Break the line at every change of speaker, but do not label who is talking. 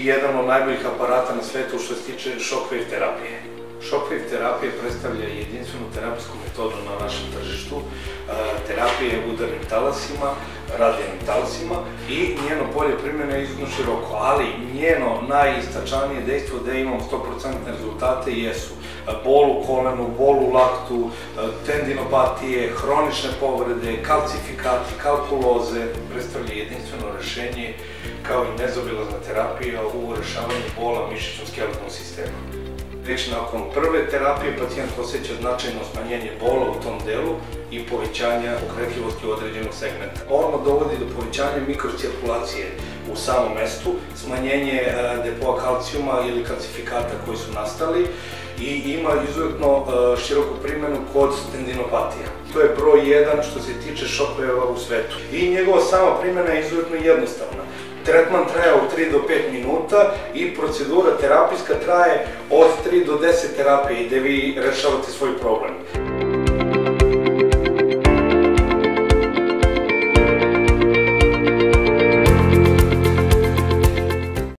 jedan od najboljih aparata na svetu što se tiče shockwave terapije. Shockwave terapija predstavlja jedinstvenu terapijsku metodu na našem tržištu. Terapija je udarnim talasima, radijalnim talasima i njeno polje primjene je izuzetno široko, ali njeno najistačanije dejstvo da imamo 100% rezultate jesu bol u kolenu, bol u laktu, tendinopatije, hronične povrede, kalcifikati, kalkuloze, predstavlja jedinstveno rešenje kao i nezaobilazna terapija u rešavanju bola mišićno-skeletnog sistema. Već nakon prve terapije pacijent osjeća značajno smanjenje bola u tom delu i povećanja pokretljivosti određenog segmenta. Ono dovodi do povećanja mikrocirkulacije u samom mestu, smanjenje depoa kalcijuma ili kalcifikata koji su nastali i ima izuzetno široku primjenu kod tendinopatija. To je broj 1 što se tiče shockwave-a u svetu. I njegova sama primjena je izuzetno jednostavna. Tretman traje od 3 do 5 minuta i procedura terapijska traje od 3 do 10 terapije gde vi rešavate svoj problem.